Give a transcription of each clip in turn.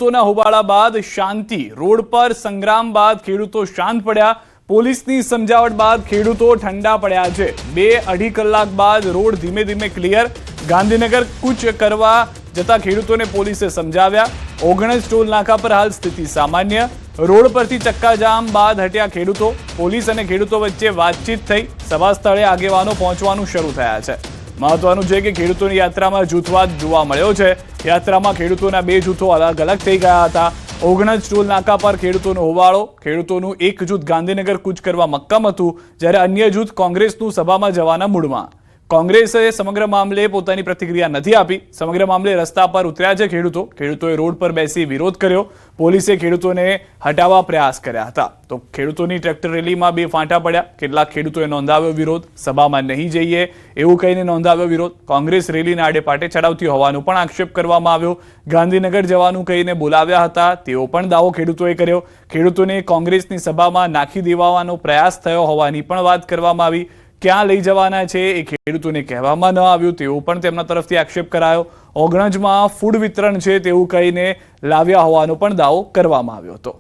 ખેડૂતોના હોબાળા બાદ શાંતિ, રોડ પર સંગ્રામ બાદ ખેડૂતો શાંત પડ્યા। પોલીસની સમજાવટ બાદ ખેડૂતો ઠંડા પડ્યા છે। 2-2.5 કલાક બાદ રોડ ધીમે ધીમે ક્લિયર। ગાંધીનગર કૂચ કરવા જતા ખેડૂતોને પોલીસે સમજાવ્યા। ઓગણજ ટોલ નાકા પર હાલ સ્થિતિ સામાન્ય। રોડ પરથી ચક્કાજામ બાદ હટ્યા ખેડૂતો। પોલીસ અને ખેડૂતો વચ્ચે વાતચીત થઈ। સભા સ્થળે આગેવાનો પહોંચવાનું શરૂ થયા છે। મહત્વનું છે કે ખેડૂતોની યાત્રામાં જૂથવાદ જોવા મળ્યો છે। યાત્રામાં ખેડૂતોના 2 જૂથો અલગ અલગ થઈ ગયા હતા। ઓગણજ ટોલ નાકા પર ખેડૂતોનો હોબાળો। ખેડૂતોનું એક જૂથ ગાંધીનગર કૂચ કરવા મક્કમ હતું, જ્યારે અન્ય જૂથ કોંગ્રેસનું સભામાં જવાના મૂડમાં। કોંગ્રેસે સમગ્ર મામલે પોતાની પ્રતિક્રિયા નથી આપી। સમગ્ર મામલે રસ્તા પર ઉતર્યા છે ખેડૂતો। ખેડૂતોએ રોડ પર બેસી વિરોધ કર્યો। પોલીસે ખેડૂતોને હટાવવા પ્રયાસ કર્યા હતા। તો ખેડૂતોની ટ્રેક્ટર રેલીમાં 2 ફાંટા પડ્યા। કેટલાક ખેડૂતોએ નોંધાવ્યો વિરોધ। સભામાં નહીં જઈએ એવું કહીને નોંધાવ્યો વિરોધ। કોંગ્રેસ રેલીને આડેપાટે ચડાવતી હોવાનો પણ આક્ષેપ કરવામાં આવ્યો। ગાંધીનગર જવાનું કહીને બોલાવ્યા હતા તેવો પણ દાવો ખેડૂતોએ કર્યો। ખેડૂતોને કોંગ્રેસની સભામાં નાખી દેવાનો પ્રયાસ થયો હોવાની પણ વાત કરવામાં આવી। ક્યાં લઈ જવાના છે એ ખેડૂતોને કહેવામાં ન આવ્યું તેવો પણ તેમના તરફથી આક્ષેપ કરાયો। ઓગણજમાં ફૂડ વિતરણ છે તેવું કહીને લાવ્યા હોવાનો પણ દાવો કરવામાં આવ્યો હતો।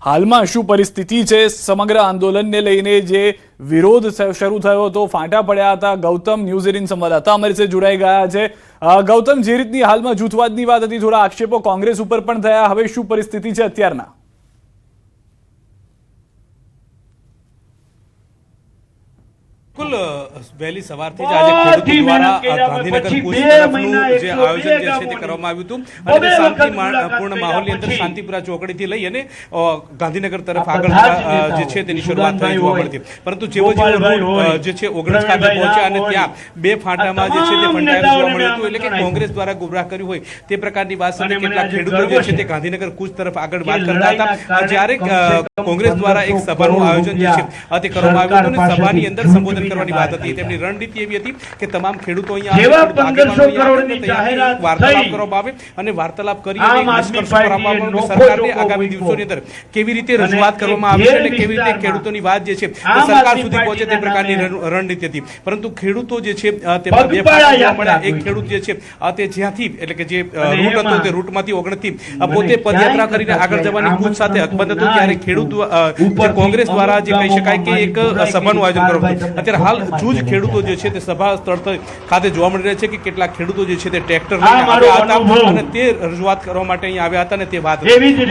હાલમાં શું પરિસ્થિતિ છે? સમગ્ર આંદોલનને લઈને જે વિરોધ શરૂ થયો હતો, ફાંટા પડ્યા હતા। ગૌતમ ન્યૂઝ 18 સંવાદદાતા અમારી સાથે જોડાઈ ગયા છે। ગૌતમ, જે રીતની હાલમાં જૂથવાદની વાત હતી, થોડા આક્ષેપો કોંગ્રેસ ઉપર પણ થયા, હવે શું પરિસ્થિતિ છે અત્યારના? વહેલી સવારથી જ આજે ખેડૂતો દ્વારા ગાંધીનગર કૂચ તરફનું જે આયોજન જે છે તે કરવામાં આવ્યું હતું અને તે શાંતિપૂર્ણ માહોલની અંદર શાંતિપુરા ચોકડીથી લઈ અને ગાંધીનગર તરફ આગળ જે છે તેની શરૂઆત થઈ જોવા મળતી। પરંતુ જેવો રોડ જે છે ઓગણજ ખાતે પહોંચ્યા અને ત્યાં 2 ફાંટામાં જે છે તે ફંટાયેલું જોવા મળ્યું હતું। એટલે કે કોંગ્રેસ દ્વારા ગુમરાહ કર્યું હોય તે પ્રકારની વાત સાથે કેટલાક ખેડૂતો જે છે તે ગાંધીનગર કૂચ તરફ આગળ વાત કરતા હતા। જ્યારે કોંગ્રેસ દ્વારા એક સભાનું આયોજન જે છે તે કરવામાં આવ્યું હતું અને સભાની અંદર સંબોધન કરવાની વાત હતી। તેમની રણનીતિ એવી હતી કે તમામ ખેડૂતો અહીંયા વાર્તાલાપ કરવામાં આવે અને વાર્તાલાપ કરી નિષ્કર્ષ પર આપવામાં આવે સરકારને આગામી દિવસોની અંદર કેવી રીતે રજૂઆત કરવામાં આવે છે અને કેવી રીતે ખેડૂતોની વાત જે છે તે સરકાર સુધી પહોંચે તે પ્રકારની રણનીતિ હતી। પરંતુ ખેડૂતો જે છે તેમાં 2 ફાંટા જોવા મળ્યા। એક ખેડૂત જે છે તે જ્યાંથી એટલે કે જે રૂટ હતો તે રૂટમાંથી ઓગણજથી પોતે પદયાત્રા કરીને આગળ જવાની કૂચ સાથે અકબંધ હતો, ત્યારે ખેડૂત કોંગ્રેસ દ્વારા જે કહી શકાય કે એક સભાનું આયોજન કરવામાં આવ્યું। અત્યારે હાલ જૂજ ખેડૂતો જે છે તે સભા સ્થળ ખાતે જોવા મળી રહ્યા છે કે કેટલાક ખેડૂતો જે છે તે ટ્રેક્ટર લઈને આવ્યા હતા અને તે રજૂઆત કરવા માટે અહીં આવ્યા હતા અને તે વાત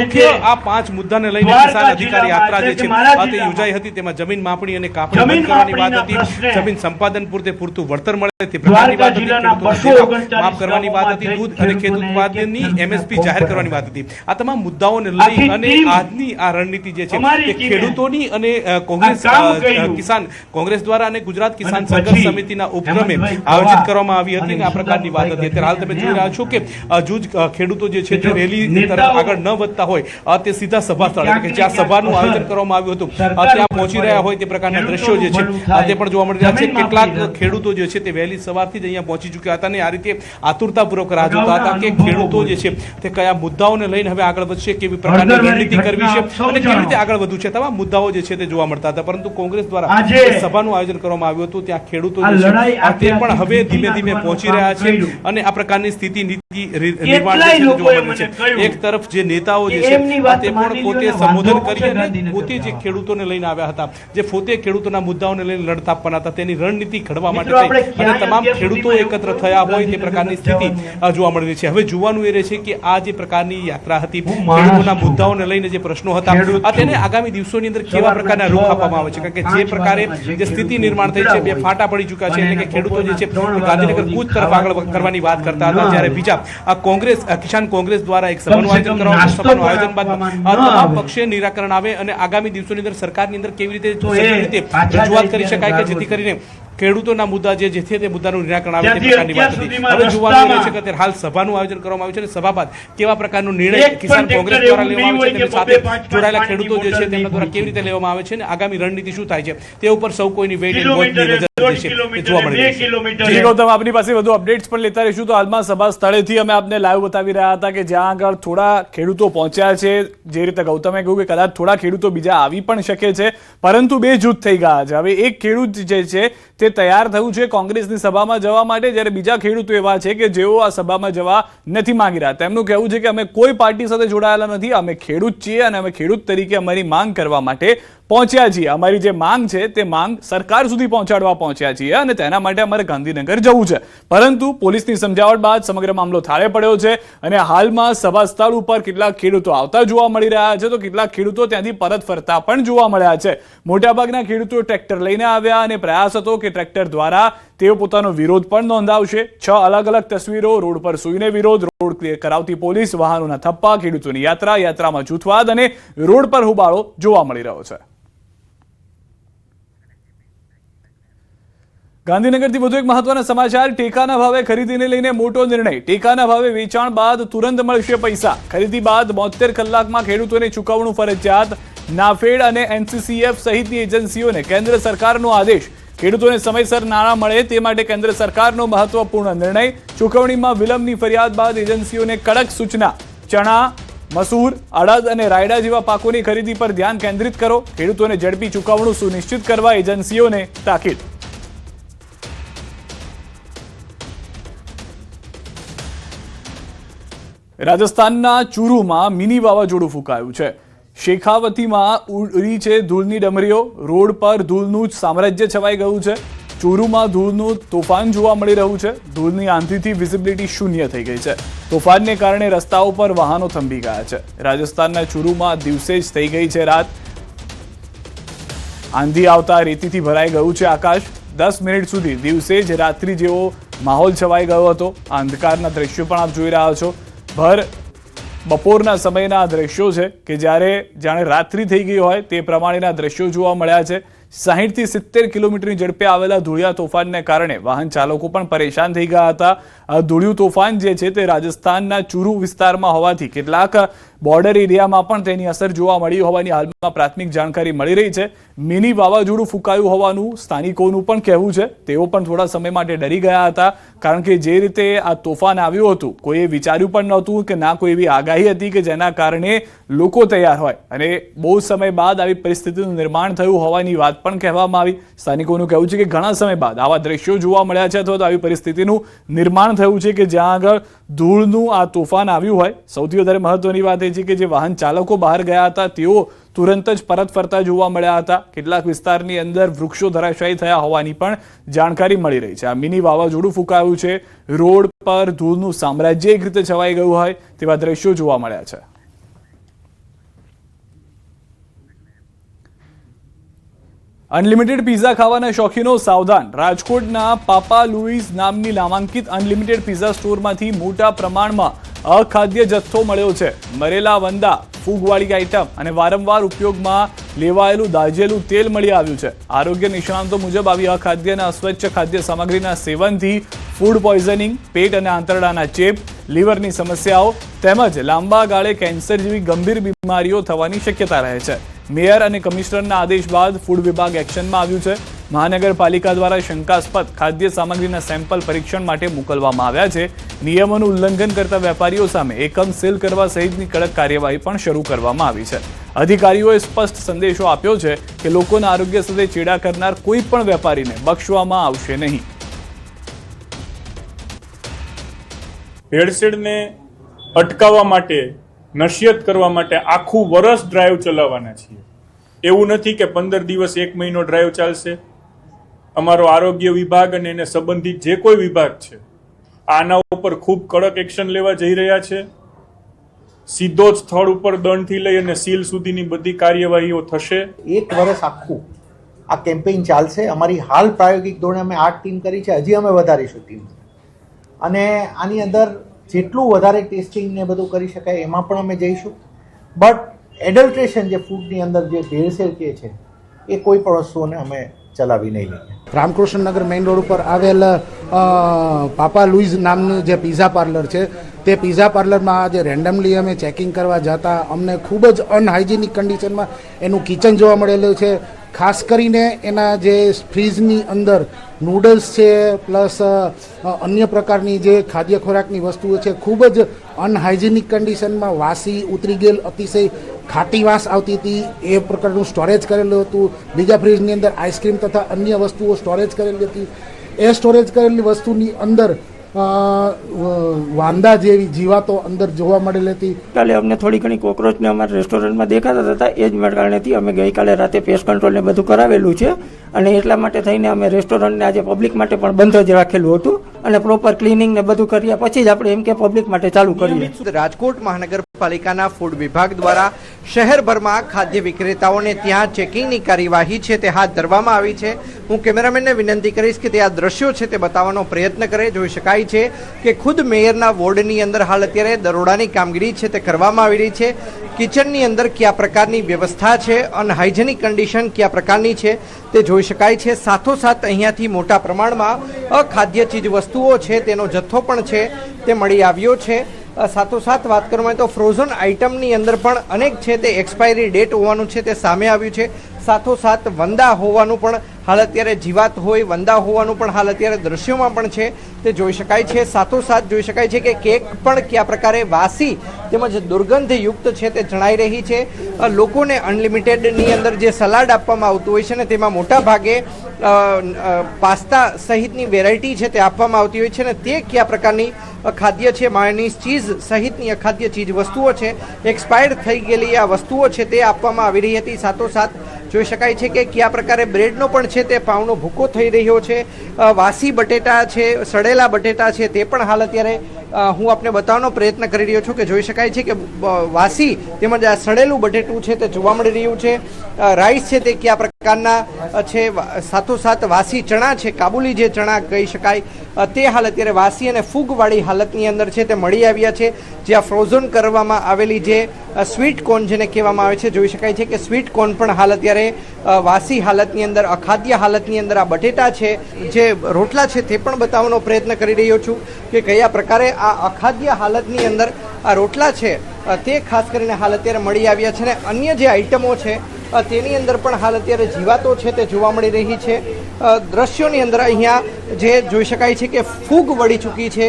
મુખ્ય આ 5 મુદ્દાને લઈને કિસાન અધિકાર યાત્રા જે છે તે યોજાઈ હતી। તેમાં જમીન માપણી અને કાપણી બંધ કરવાની વાત હતી, જમીન સંપાદન પૂરતે પૂરતું વળતર મળે તે પ્રકારની વાત હતી, ખેડૂતોને માફ કરવાની વાત હતી, દૂધ અને ખેત ઉત્પાદનની MSP જાહેર કરવાની વાત હતી। આ તમામ મુદ્દાઓને લઈ અને આજની આ રણનીતિ જે છે તે ખેડૂતોની અને કોંગ્રેસ દ્વારા અને ગુજરાત કિસાન સંઘર્ષ સમિતિના ઉપક્રમે આયોજિત કરવામાં આવી હતી અને આ પ્રકારની વાત હતી। અત્યારે હાલ તમે જોઈ રહ્યા છો કે જૂજ ખેડૂતો જે છે તે રેલી તરફ આગળ ન વધતા હોય તે સીધા સભા સ્થળ એટલે કે જ્યાં સભાનું આયોજન કરવામાં આવ્યું હતું ત્યાં પહોંચી રહ્યા હોય તે પ્રકારના દ્રશ્યો જે છે તે પણ જોવા મળી રહ્યા છે। કેટલાક ખેડૂતો જે છે તે વહેલી સવારથી જ અહીંયા પહોંચી ચૂક્યા હતા અને આ રીતે આતુરતાપૂર્વક રાહ જોતા હતા કે ખેડૂતો જે છે તે કયા મુદ્દાઓને લઈને હવે આગળ વધશે, કેવી પ્રકારની રણનીતિ કરવી છે અને કેવી રીતે આગળ વધવું છે, તમામ મુદ્દાઓ જે છે તે જોવા મળતા હતા। પરંતુ કોંગ્રેસ દ્વારા સભાનું આયોજન કરવામાં આવ્યું હતું ત્યાં ખેડૂતો જે છે તે પણ હવે ધીમે ધીમે પહોંચી રહ્યા છે અને આ પ્રકારની સ્થિતિ નીતિ નિર્માણ જોવા મળે છે। એક તરફ જે નેતાઓ જે છે તે પણ પોતે સંબોધન કરી અને પોતે જે ખેડૂતોને લઈને આવ્યા હતા, જે પોતે ખેડૂતોના મુદ્દાઓને લઈને લડતા આપવાના હતા, તેની રણનીતિ ઘડવા માટે થઈ અને તમામ ખેડૂતો એકત્ર થયા હોય તે પ્રકારની સ્થિતિ જોવા મળી રહી છે। હવે જોવાનું એ રહે છે કે આ જે પ્રકારની યાત્રા હતી, ખેડૂતોના મુદ્દાઓને લઈને જે પ્રશ્નો હતા તેને આગામી દિવસોની અંદર કેવા પ્રકારના રૂપ આપવામાં આવે છે, કારણ કે જે પ્રકારે જે સ્થિતિ નિર્માણ થઈ છે, 2 ફાંટા પડી ચૂક્યા છે, એટલે કે ખેડૂતો જે છે ગાંધીનગર કૂચ તરફ આગળ કરવાની વાત કરતા હતા, જ્યારે બીજા કોંગ્રેસ કિસાન કોંગ્રેસ દ્વારા એક સભાનું આયોજન કરવામાં સભાનું આયોજન બાદ તમામ પક્ષે નિરાકરણ આવે અને આગામી દિવસોની અંદર સરકારની અંદર કેવી રીતે રજૂઆત કરી શકાય કે જેથી કરીને ખેડૂતોના મુદ્દા જે છે તે મુદ્દાનું નિરાકરણ આવે તે પ્રકારની વાત હતી। હવે જોવાનું રહે છે કે અત્યારે હાલ સભાનું આયોજન કરવામાં આવ્યું છે અને સભા બાદ કેવા પ્રકારનો નિર્ણય કિસાન કોંગ્રેસ દ્વારા લેવામાં આવે છે, તેની સાથે જોડાયેલા ખેડૂતો જે છે તેમના દ્વારા કેવી રીતે લેવામાં આવે છે અને આગામી રણનીતિ શું થાય છે તે ઉપર સૌ કોઈની વેઇટ એન્ડ વોચની નજર જોવા મળી રહી છે। જી ગૌતમ, આપની પાસે વધુ અપડેટ્સ પણ લેતા રહીશું। તો હાલમાં સભા સ્થળેથી અમે આપને લાઈવ બતાવી રહ્યા હતા કે જ્યાં આગળ થોડા ખેડૂતો પહોંચ્યા છે। જે રીતે ગૌતમે કહ્યું કે કદાચ થોડા ખેડૂતો બીજા આવી પણ શકે છે, પરંતુ બે જૂથ થઈ ગયા છે। હવે એક ખેડૂત જે છે તે તૈયાર થયું છે કોંગ્રેસની સભામાં જવા માટે, જ્યારે બીજા ખેડૂતો એવા છે કે જેઓ આ સભામાં જવા નથી માંગી રહ્યા। તેમનું કહેવું છે કે અમે કોઈ પાર્ટી સાથે જોડાયેલા નથી, અમે ખેડૂત છીએ અને અમે ખેડૂત તરીકે અમારી માંગ કરવા માટે પહોંચ્યા છીએ। અમારી જે માંગ છે તે માંગ સરકાર સુધી પહોંચાડવા પહોંચ્યા છીએ અને તેના માટે અમારે ગાંધીનગર જવું છે, પરંતુ પોલીસની સમજાવટ બાદ સમગ્ર મામલો થાળે પડ્યો છે અને હાલમાં સભા સ્થળ ઉપર કેટલાક ખેડૂતો આવતા જોવા મળી રહ્યા છે, તો કેટલાક ખેડૂતો ત્યાંથી પરત ફરતા પણ જોવા મળ્યા છે। મોટાભાગના ખેડૂતો ટ્રેક્ટર લઈને આવ્યા અને પ્રયાસ હતો કે ટ્રેક્ટર દ્વારા તેઓ પોતાનો વિરોધ પણ નોંધાવશે। 6 અલગ અલગ તસવીરો, રોડ પર સૂઈને વિરોધ, રોડ ક્લિયર કરાવતી પોલીસ, વાહનોના થપ્પા, ખેડૂતોની યાત્રામાં જૂથવાદ અને રોડ પર હોબાળો જોવા મળી રહ્યો છે। ગાંધીનગરથી વધુ એક મહત્વના સમાચાર। ટેકાના ભાવે ખરીદીને લઈને મોટો નિર્ણય। ટેકાના ભાવે વેચાણ બાદ તુરંત મળશે પૈસા। ખરીદી બાદ 72 કલાકમાં ખેડૂતોને ચૂકવણું ફરજિયાત। નાફેડ અને એનસીસીએફ સહિતની એજન્સીઓને કેન્દ્ર સરકારનો આદેશ। ખેડૂતોને સમયસર નાણાં મળે તે માટે કેન્દ્ર સરકારનો મહત્વપૂર્ણ નિર્ણય। ચૂકવણીમાં વિલંબની ફરિયાદ બાદ એજન્સીઓને કડક સૂચના। ચણા, મસૂર, અડદ અને રાયડા જેવા પાકોની ખરીદી પર ધ્યાન કેન્દ્રિત કરો। ખેડૂતોને ઝડપી ચૂકવણું સુનિશ્ચિત કરવા એજન્સીઓને તાકીદ। રાજસ્થાનના ચૂરુમાં મિની વાવાઝોડું ફૂંકાયું છે। શેખાવતીમાં ઉડી છે ધૂળની ડમરીઓ। રોડ પર ધૂળનું જ સામ્રાજ્ય છવાઈ ગયું છે। ચૂરુમાં ધૂળનું તોફાન જોવા મળી રહ્યું છે। ધૂળની આંધીથી વિઝિબિલિટી શૂન્ય થઈ ગઈ છે। તોફાનને કારણે રસ્તાઓ પર વાહનો થંભી ગયા છે। રાજસ્થાનના ચૂરુમાં દિવસે જ થઈ ગઈ છે રાત। આંધી આવતા રેતીથી ભરાઈ ગયું છે આકાશ। 10 મિનિટ સુધી દિવસે જ રાત્રિ જેવો માહોલ છવાઈ ગયો હતો। આ અંધકારના દ્રશ્યો પણ આપ જોઈ રહ્યા છો। ભર બપોરના સમયના દ્રશ્યો છે કે જ્યારે જાણે રાત્રિ થઈ ગઈ હોય તે પ્રમાણેના દ્રશ્યો જોવા મળ્યા છે। 60 થી 70 કિલોમીટરની ઝડપે આવેલા ધૂળિયા તોફાનને કારણે વાહન ચાલકો પણ પરેશાન થઈ ગયા હતા। આ ધૂળિયું તોફાન જે છે તે રાજસ્થાનના ચૂરુ વિસ્તારમાં હોવાથી કેટલાક બોર્ડર એરિયામાં પણ તેની અસર જોવા મળી હોવાની હાલમાં પ્રાથમિક જાણકારી મળી રહી છે। મિની વાવાઝોડું ફૂંકાયું હોવાનું સ્થાનિકોનું પણ કહેવું છે। તેઓ પણ થોડા સમય માટે ડરી ગયા હતા, કારણ કે જે રીતે આ તોફાન આવ્યું હતું કોઈએ વિચાર્યું પણ નહોતું કે ના કોઈ એવી આગાહી હતી કે જેના કારણે લોકો તૈયાર હોય અને બહુ સમય બાદ આવી પરિસ્થિતિનું નિર્માણ થયું હોવાની વાત પણ કહેવામાં આવી। સ્થાનિકોનું કહેવું છે કે ઘણા સમય બાદ આવા દ્રશ્યો જોવા મળ્યા છે અથવા તો આવી પરિસ્થિતિનું નિર્માણ થયું છે કે જ્યાં આગળ ધૂળનું આ તોફાન આવ્યું હોય। સૌથી વધારે મહત્વની વાત એ છે કે જે વાહન ચાલકો બહાર ગયા હતા તેઓ તુરંત જ પરત ફરતા જોવા મળ્યા હતા। કેટલાક વિસ્તારની અંદર વૃક્ષો ધરાશાયી થયા હોવાની પણ જાણકારી મળી રહી છે। આ મિની વાવાઝોડું ફૂંકાયું છે। રોડ પર ધૂળનું સામ્રાજ્ય એક રીતે છવાઈ ગયું હોય તેવા દ્રશ્યો જોવા મળ્યા છે। અનલિમિટેડ પિઝા ખાવાના શોખીનો સાવધાન। રાજકોટના પાપા લુઈસ નામની નામાંકિત અનલિમિટેડ પિઝા સ્ટોરમાંથી મોટા પ્રમાણમાં અખાદ્ય જથ્થો મળ્યો છે। મરેલા વંદા, ફૂગવાળી આઈટમ અને વારંવાર ઉપયોગમાં લેવાયેલું દાઝેલું તેલ મળી આવ્યું છે। આરોગ્ય નિષ્ણાંતો મુજબ આવી અખાદ્ય અને અસ્વચ્છ ખાદ્ય સામગ્રીના સેવનથી ફૂડ પોઈઝનિંગ, પેટ અને આંતરડાના ચેપ, લીવરની સમસ્યાઓ તેમજ લાંબા ગાળે કેન્સર જેવી ગંભીર બીમારીઓ થવાની શક્યતા રહે છે। મેયર અને કમિશનરના આદેશ બાદ ફૂડ વિભાગ એક્શનમાં આવ્યું છે। મહાનગરપાલિકા દ્વારા શંકાસ્પદ ખાદ્ય સામગ્રીના સેમ્પલ પરીક્ષણ માટે મોકલવામાં આવ્યા છે। નિયમોનું ઉલ્લંઘન કરતા વેપારીઓ સામે એકમ સીલ કરવા સહિતની કડક કાર્યવાહી પણ શરૂ કરવામાં આવી છે। અધિકારીઓએ સ્પષ્ટ સંદેશો આપ્યો છે કે લોકોના આરોગ્ય સાથે ચેડા કરનાર કોઈ પણ વેપારીને બક્ષવામાં આવશે નહીં। ભેળસેળને અટકાવવા માટે, નસિયત કરવા માટે આખું વર્ષ ડ્રાઈવ ચલાવવાના છીએ। એવું નથી કે 15 દિવસ 1 મહિનો ડ્રાઈવ ચાલશે। અમારો આરોગ્ય વિભાગ અને એને સંબંધિત જે કોઈ વિભાગ છે આના ઉપર ખૂબ કડક એક્શન લેવા જઈ રહ્યા છે। સીધો જ સ્થળ ઉપર દંડથી લઈ અને સીલ સુધીની બધી કાર્યવાહીઓ થશે। 1 વર્ષ આખું આ કેમ્પેઇન ચાલશે। અમારી હાલ પ્રાયોગિક ધોરણે અમે 8 ટીમ કરી છે, હજી અમે વધારીશું ટીમ અને આની અંદર જેટલું વધારે ટેસ્ટિંગ ને બધું કરી શકાય એમાં પણ અમે જઈશું। બટ એડલ્ટ્રેશન જે ફૂડની અંદર જે ભેળસેળ કે છે એ કોઈ પણ વસ્તુઓને અમે ચલાવી નહીં લઈએ। રામકૃષ્ણનગર મેઇન રોડ ઉપર આવેલ પાપા લુઈઝ નામનું જે પિઝા પાર્લર છે તે પિઝા પાર્લરમાં આજે રેન્ડમલી અમે ચેકિંગ કરવા જતા અમને ખૂબ જ અનહાઇજેનિક કન્ડિશનમાં એનું કિચન જોવા મળેલું છે। ખાસ કરીને એના જે ફ્રીજની અંદર નૂડલ્સ છે પ્લસ અન્ય પ્રકારની જે ખાદ્ય ખોરાકની વસ્તુઓ છે ખૂબ જ અનહાઇજેનિક કન્ડિશનમાં વાસી ઉતરી ગયેલ અતિશય ખાટી વાસ આવતી હતી એ પ્રકારનું સ્ટોરેજ કરેલું હતું. બીજા ફ્રીજની અંદર આઈસ્ક્રીમ તથા અન્ય વસ્તુઓ સ્ટોરેજ કરેલી હતી. એ સ્ટોરેજ કરેલી વસ્તુની અંદર વાંદા જેવી જીવાતો અંદર જોવા મળેલી હતી. ગઈકાલે અમને થોડી ઘણી કોક્રોચને અમારા રેસ્ટોરન્ટમાં દેખાતા હતા. એ જ કારણેથી અમે ગઈકાલે રાતે પેસ્ટ કંટ્રોલને બધું કરાવેલું છે અને એટલા માટે થઈને અમે રેસ્ટોરન્ટને આજે પબ્લિક માટે પણ બંધ જ રાખેલું હતું અને પ્રોપર ક્લિનિંગ ને બધું કર્યા પછી જ આપણે એમ કે પબ્લિક માટે ચાલુ કરીએ. રાજકોટ મહાનગરપાલિકાના ફૂડ વિભાગ દ્વારા શહેરભરમાં ખાદ્ય વિક્રેતાઓને ત્યાં ચેકિંગની કાર્યવાહી છે તે હાથ ધરવામાં આવી છે. હું કેમેરામેનને વિનંતી કરીશ કે તે આ દ્રશ્યો છે તે બતાવવાનો પ્રયત્ન કરે. જોઈ શકાય છે કે ખુદ મેયરના વોર્ડની અંદર હાલ અત્યારે દરોડાની કામગીરી છે તે કરવામાં આવી રહી છે. કિચનની અંદર કયા પ્રકારની વ્યવસ્થા છે, અનહાઇજેનિક કન્ડિશન કયા પ્રકારની છે તે જોઈ શકાય છે. સાથોસાથ અહીંયાથી મોટા પ્રમાણમાં અખાદ્ય ચીજ વસ્તુઓ છે તેનો જથ્થો પણ છે તે મળી આવ્યો છે. સાથોસાથ વાત કરવામાં આવે તો ફ્રોઝન આઇટમની અંદર પણ અનેક છે તે એક્સપાયરી ડેટ હોવાનું છે તે સામે આવ્યું છે. સાથોસાથ વંદા હોવાનું પણ હાલ અત્યારે જીવાત હોય વંદા હોવાનું પણ હાલ અત્યારે દ્રશ્યોમાં પણ છે તે જોઈ શકાય છે. સાથોસાથ જોઈ શકાય છે કે કેક પણ કયા પ્રકારે વાસી તેમજ દુર્ગંધયુક્ત છે તે જણાઈ રહી છે. લોકોને અનલિમિટેડની અંદર જે સલાડ આપવામાં આવતું હોય છે ને તેમાં મોટા ભાગે પાસ્તા સહિતની વેરાયટી છે તે આપવામાં આવતી હોય છે ને તે કયા પ્રકારની ખાદ્ય છે, માયોનીઝ ચીઝ સહિતની અખાદ્ય ચીજ વસ્તુઓ છે, એક્સપાયર્ડ થઈ ગયેલી આ વસ્તુઓ છે તે આપવામાં આવી રહી હતી. સાથોસાથ જોઈ શકાય છે કે કયા પ્રકારે બ્રેડનો પણ છે તે પાવનો ભૂકો થઈ રહ્યો છે. વાસી બટેટા છે, સડેલા બટેટા છે તે પણ હાલ અત્યારે હું આપને બતાવવાનો પ્રયત્ન કરી રહ્યો છું કે જોઈ શકાય છે કે વાસી તેમજ આ સડેલું બટેટું છે તે જોવા મળી રહ્યું છે. રાઈસ છે તે કયા પ્રકારના છે, સાથોસાથ વાસી ચણા છે, કાબુલી જે ચણા કહી શકાય તે હાલ અત્યારે વાસી અને ફૂગવાળી હાલતની અંદર છે તે મળી આવ્યા છે. જ્યાં ફ્રોઝન કરવામાં આવેલી જે સ્વીટ કોર્ન જેને કહેવામાં આવે છે જોઈ શકાય છે કે સ્વીટ કોર્ન પણ હાલ અત્યારે વાસી હાલતની અંદર, અખાદ્ય હાલતની અંદર આ બટેટા છે, જે રોટલા છે તે પણ બતાવવાનો પ્રયત્ન કરી રહ્યો છું કે કયા પ્રકારે આ અખાદ્ય હાલતની અંદર આ રોટલા છે તે ખાસ કરીને હાલ અત્યારે મળી આવ્યા છે. ને અન્ય જે આઈટમો છે તેની અંદર પણ હાલ અત્યારે જીવાતો છે તે જોવા મળી રહી છે. દ્રશ્યોની અંદર અહીંયા જે જોઈ શકાય છે કે ફૂગ વળી ચૂકી છે,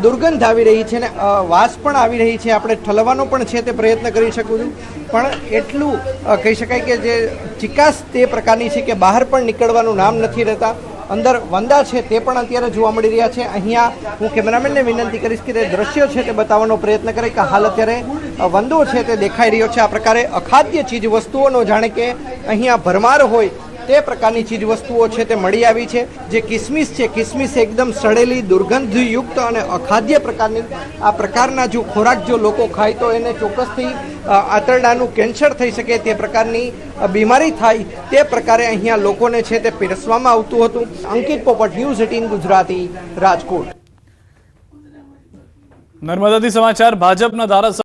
દુર્ગંધ આવી રહી છે ને વાસ પણ આવી રહી છે. આપણે ઠલવવાનો પણ છે તે પ્રયત્ન કરી શકું છું પણ એટલું કહી શકાય કે જે ચિકાસ તે પ્રકારની છે કે બહાર પણ નીકળવાનું નામ નથી રહેતા. અંદર વંદા છે તે પણ અત્યારે જોવા મળી રહ્યા છે. અહીંયા હું કેમેરામેનને વિનંતી કરીશ કે તે દ્રશ્યો છે તે બતાવવાનો પ્રયત્ન કરે કે હાલ અત્યારે વંદો છે તે દેખાઈ રહ્યો છે. આ પ્રકારે અખાદ્ય ચીજ વસ્તુઓનો જાણે કે અહીંયા ભરમાર હોય તે પ્રકારની ચીજ વસ્તુઓ છે તે મળી આવી છે. જે કિસમિસ છે, કિસમિસ એકદમ સડેલી, દુર્ગંધયુક્ત અને અખાદ્ય પ્રકારની આ પ્રકારના જો ખોરાક જો લોકો ખાય તો એને ચોક્કસથી આંતરડાનું કેન્સર થઈ શકે તે પ્રકારની બીમારી થાય તે પ્રકારે અહીંયા લોકોને છે તે પીરસવામાં આવતું હતું. અંકિત પોપટ, ન્યૂઝ 18 ગુજરાતી, રાજકોટ. નર્મદાથી સમાચાર. ભાજપના ધારાસભ્ય